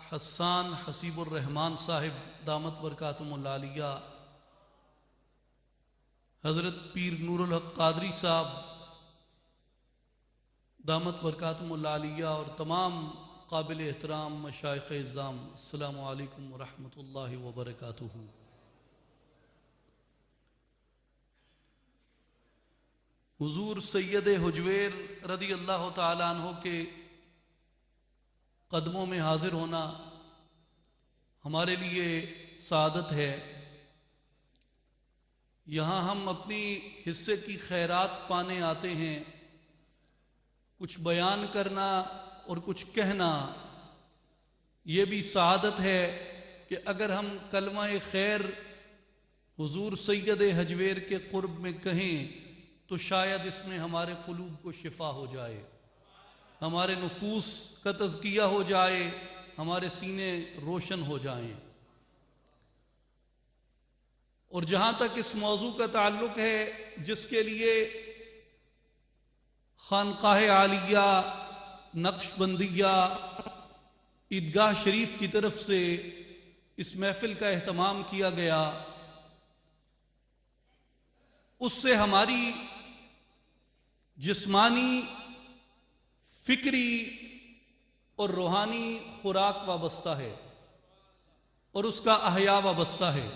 हस्सान हसीबुर रहमान साहिब दामत बरकातुहुल आलिया, हज़रत पीर नूरुल हक कादरी साहब दामत बरकातुहुल आलिया और तमाम काबिल एहतराम मशाइख़ इज़्ज़ाम, अस्सलामु अलैकुम व रहमतुल्लाहि व बरकातुहू। हुजूर सैयद हुजवेर रदी अल्लाह तआला अन्हु के कदमों में हाजिर होना हमारे लिए सादत है। यहाँ हम अपनी हिस्से की खैरात पाने आते हैं। कुछ बयान करना और कुछ कहना ये भी सादत है कि अगर हम कलमा खैर हुजूर सैयद हजवेर के कुर्ब में कहें तो शायद इसमें हमारे कुलूब को शिफा हो जाए, हमारे नुफूस का तज़किया हो जाए, हमारे सीने रोशन हो जाएं। और जहां तक इस मौजू का ताल्लुक है जिसके लिए खानकाह आलिया नक्शबंदिया ईदगाह शरीफ की तरफ से इस महफिल का एहतमाम किया गया, उससे हमारी जिस्मानी, फिक्री और रूहानी खुराक वाबस्ता है और उसका अहया वाबस्ता है।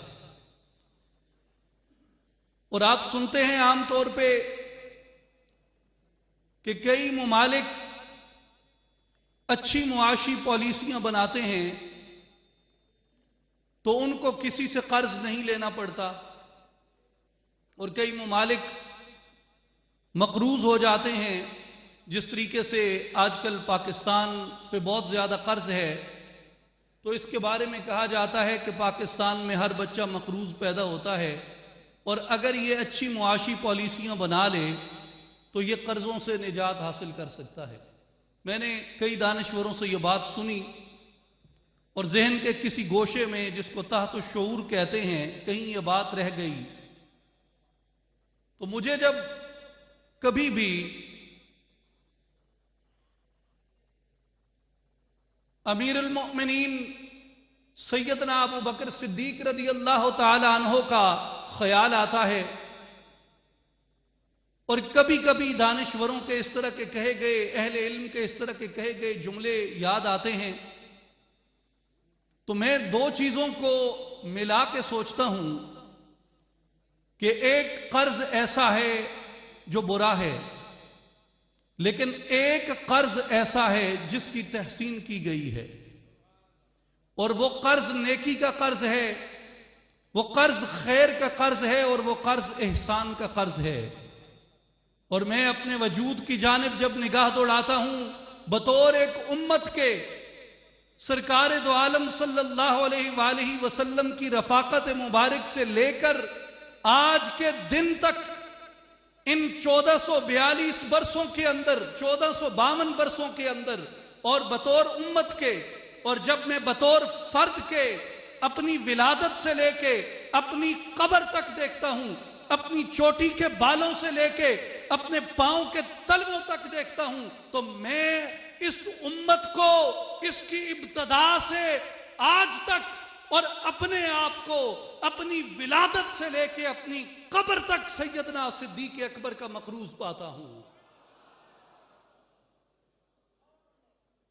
और आप सुनते हैं आमतौर पे कि कई मुमालिक अच्छी मुआशी पॉलिसियां बनाते हैं तो उनको किसी से कर्ज नहीं लेना पड़ता, और कई मुमालिक मकरूज हो जाते हैं। जिस तरीके से आजकल पाकिस्तान पे बहुत ज़्यादा कर्ज है तो इसके बारे में कहा जाता है कि पाकिस्तान में हर बच्चा मकरूज पैदा होता है, और अगर ये अच्छी मुआशी पॉलिसियां बना ले तो ये कर्जों से निजात हासिल कर सकता है। मैंने कई दानिश्वरों से ये बात सुनी और जहन के किसी गोशे में जिसको तहत शऊर कहते हैं कहीं ये बात रह गई। तो मुझे जब कभी भी अमीरुल मोमिनीन सैयदना अबू बकर सिद्दीक रदी अल्लाह तआला अन्हु का ख्याल आता है और कभी कभी दानिश्वरों के इस तरह के कहे गए, अहले इल्म के इस तरह के कहे गए जुमले याद आते हैं, तो मैं दो चीजों को मिला के सोचता हूं कि एक कर्ज ऐसा है जो बुरा है, लेकिन एक कर्ज ऐसा है जिसकी तहसीन की गई है, और वो कर्ज नेकी का कर्ज है, वो कर्ज खैर का कर्ज है, और वो कर्ज एहसान का कर्ज है। और मैं अपने वजूद की जानिब जब निगाह दौड़ाता हूं बतौर एक उम्मत के सरकार दो आलम सल्लल्लाहु अलैहि वसल्लम की रफाकत मुबारक से लेकर आज के दिन तक इन 1442 बरसों के अंदर, 1452 बरसों के अंदर, और बतौर उम्मत के, और जब मैं बतौर फर्द के अपनी विलादत से लेके अपनी कब्र तक देखता हूं, अपनी चोटी के बालों से लेके अपने पांव के तलवों तक देखता हूं, तो मैं इस उम्मत को इसकी इब्तदा से आज तक और अपने आप को अपनी विलादत से लेके अपनी कब्र तक सैयदना सिद्दीक अकबर का मकरूज पाता हूं।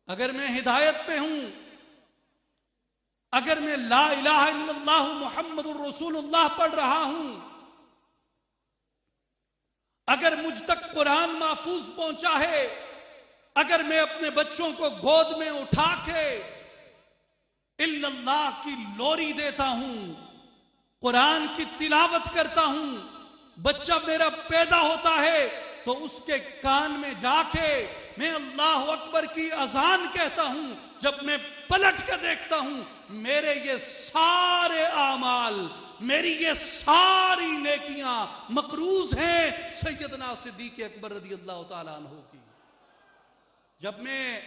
अगर मैं हिदायत पे हूं, अगर मैं ला इलाहा इल्लल्लाह मुहम्मदुर रसूलुल्लाह पढ़ रहा हूं, अगर मुझ तक कुरान महफूज पहुंचा है, अगर मैं अपने बच्चों को गोद में उठा के इल्लल्लाह की लोरी देता हूं, कुरान की तिलावत करता हूं, बच्चा मेरा पैदा होता है तो उसके कान में जाके मैं अल्लाह अकबर की अजान कहता हूं, जब मैं पलट के देखता हूं मेरे ये सारे आमाल, मेरी ये सारी नेकियां मकरूज हैं सैयदना सिद्दीक अकबर रदी अल्लाह तआला अन्हु की। जब मैं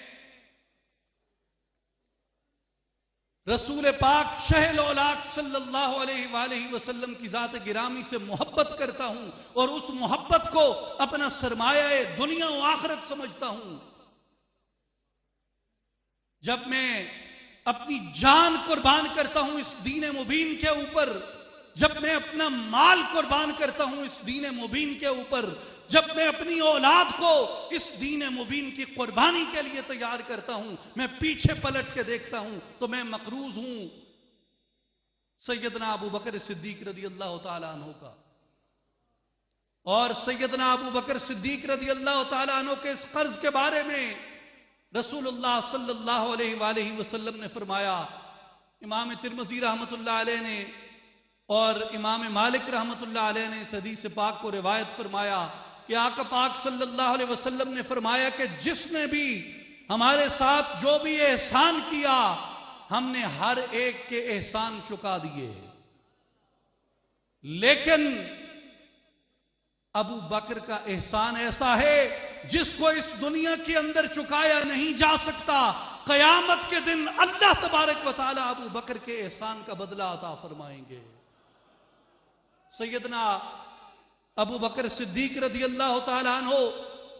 रसूल पाक शहल औलाक सल्लल्लाहु अलैहि वसल्लम की जात गिरामी से मोहब्बत करता हूं और उस मोहब्बत को अपना सरमाया दुनिया और आखिरत समझता हूं, जब मैं अपनी जान कुर्बान करता हूं इस दीन मुबीन के ऊपर, जब मैं अपना माल कुर्बान करता हूं इस दीन मुबीन के ऊपर, जब मैं अपनी औलाद को इस दीन मुबीन की कुर्बानी के लिए तैयार करता हूं, मैं पीछे पलट के देखता हूं तो मैं मकरूज हूं सैयदना अबू बकर सिद्दीक रदी अल्लाह तआला अन्हु का। और सैयदना अबू बकर सिद्दीक रदी अल्लाह तआला अन्हु के इस कर्ज के बारे में रसूलुल्लाह सल्लल्लाहु अलैहि वसल्लम ने फरमाया, इमाम तिरमिज़ी रहमतुल्लाह अलैह ने और इमाम मालिक रहमतुल्लाह अलैह ने इस हदीस पाक को रिवायत फरमाया कि आका पाक सल्लल्लाहु अलैहि वसल्लम ने फरमाया कि जिसने भी हमारे साथ जो भी एहसान किया, हमने हर एक के एहसान चुका दिए, लेकिन अबू बकर का एहसान ऐसा है जिसको इस दुनिया के अंदर चुकाया नहीं जा सकता। कयामत के दिन अल्लाह तबारक व तआला अबू बकर के एहसान का बदला अता फरमाएंगे। सैयदना अबू बकर सिद्दीक रदी अल्लाह तआला अन्हु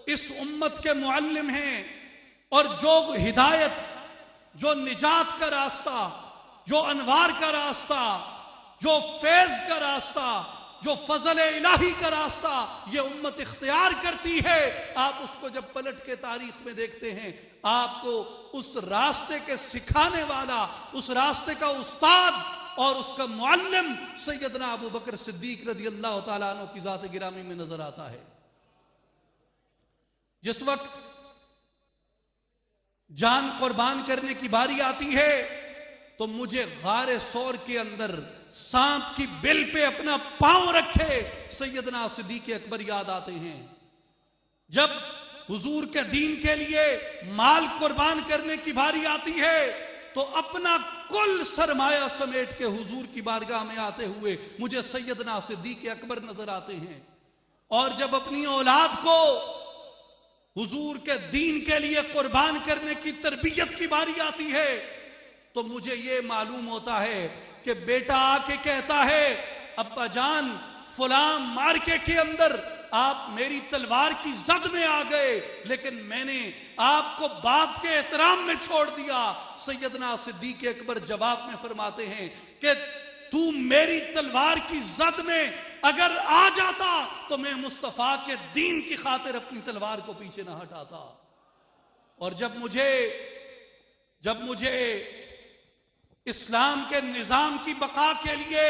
इस उम्मत के मुअल्लिम हैं, और जो हिदायत, जो निजात का रास्ता, जो अनवार का रास्ता, जो फैज का रास्ता, जो फजल इलाही का रास्ता ये उम्मत इख्तियार करती है, आप उसको जब पलट के तारीख में देखते हैं, आपको उस रास्ते के सिखाने वाला, उस रास्ते का उस्ताद और उसका मुअल्लिम सैयदना अबू बकर सिद्दीक रदी अल्लाह तआला अन्हु की जात गिरामी में नजर आता है। जिस वक्त जान कुर्बान करने की बारी आती है तो मुझे गारे सौर के अंदर सांप की बिल पे अपना पांव रखे सैयदना सिद्दीक अकबर याद आते हैं। जब हुजूर के दीन के लिए माल कुर्बान करने की बारी आती है तो अपना कुल सरमाया समेट के हुजूर की बारगाह में आते हुए मुझे सैयदना सिद्दीक अकबर नजर आते हैं। और जब अपनी औलाद को हुजूर के दीन के लिए कुर्बान करने की तरबियत की बारी आती है तो मुझे ये मालूम होता है कि बेटा आके कहता है, अब्बा जान फलां मार्के के अंदर आप मेरी तलवार की जद में आ गए, लेकिन मैंने आपको बाप के एहतराम में छोड़ दिया। सैयदना सिद्दीक अकबर जवाब में फरमाते हैं कि तू मेरी तलवार की जद में अगर आ जाता तो मैं मुस्तफा के दीन की खातिर अपनी तलवार को पीछे ना हटाता। और जब मुझे इस्लाम के निजाम की बका के लिए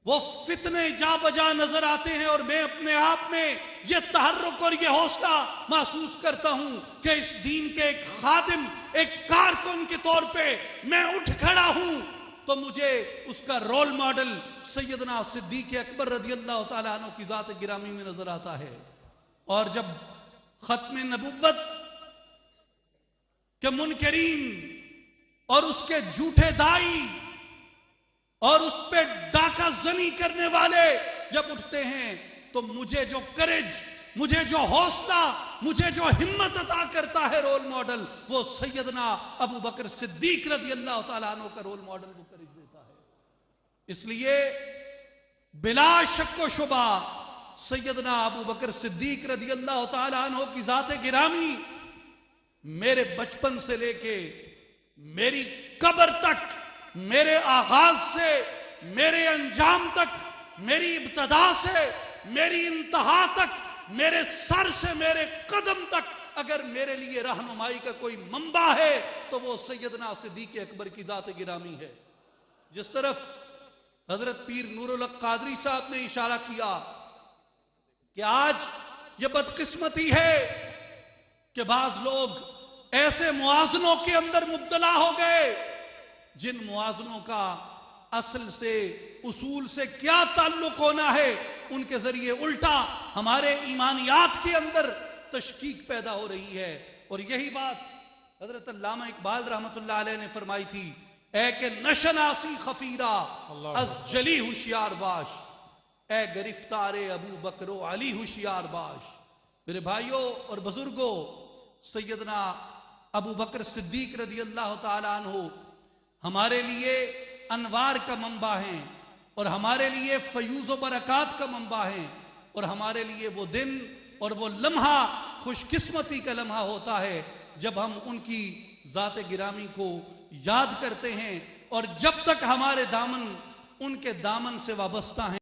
वो फितने जा बजा नजर आते हैं और मैं अपने आप में ये तहर्रुक और ये हौसला महसूस करता हूं कि इस दीन के एक खादिम, एक कारकुन के तौर पे मैं उठ खड़ा हूं, तो मुझे उसका रोल मॉडल सैयदना सिद्दीक अकबर रज़ी अल्लाह तआला अन्हु की जात गिरामी में नजर आता है। और जब खत्म नबुव्वत के मुनकरीन और उसके झूठे दाई और उस पे डाका जनी करने वाले जब उठते हैं तो मुझे जो करेज, मुझे जो हौसला, मुझे जो हिम्मत अता करता है रोल मॉडल, वो सैयदना अबू बकर सिद्दीक रज़ी अल्लाह तआला अन्हु का रोल मॉडल वो करेज देता है। इसलिए बिला शक व शुबा सैयदना अबू बकर सिद्दीक रज़ी अल्लाह तआला अन्हु की जात गिरामी मेरे बचपन से लेके मेरी कब्र तक, मेरे आगाज से मेरे अंजाम तक, मेरी इब्तदा से मेरी इंतहा तक, मेरे सर से मेरे कदम तक अगर मेरे लिए रहनुमाई का कोई मंबा है तो वो सैयदना सिद्दीक अकबर की जात गिरामी है। जिस तरफ हजरत पीर नूरुल हक कादरी साहब ने इशारा किया कि आज ये बदकिस्मती है कि बाज लोग ऐसे मुआजनों के अंदर मुब्तला हो गए जिन मुआजनों का असल से, उसूल से क्या ताल्लुक होना है, उनके जरिए उल्टा हमारे ईमानियात के अंदर तशकीक पैदा हो रही है। और यही बात हजरत अल्लामा इकबाल रहमतुल्लाह अलैह ने फरमाई थी, ए के नशनासी खफीरा अज जली होशियार बाश, ए गिरफ्तारे अबू बकरो अली होशियार बाश। मेरे भाइयों और बुजुर्गों, सैयदना अबू बकर सिद्दीक रज़ी अल्लाह तआला अन्हु हमारे लिए अनवार का मंबा है और हमारे लिए फयूज व बरक़ात का मंबा है और हमारे लिए वो दिन और वो लम्हा खुशकिस्मती का लम्हा होता है जब हम उनकी जाते गिरामी को याद करते हैं, और जब तक हमारे दामन उनके दामन से वाबस्ता हैं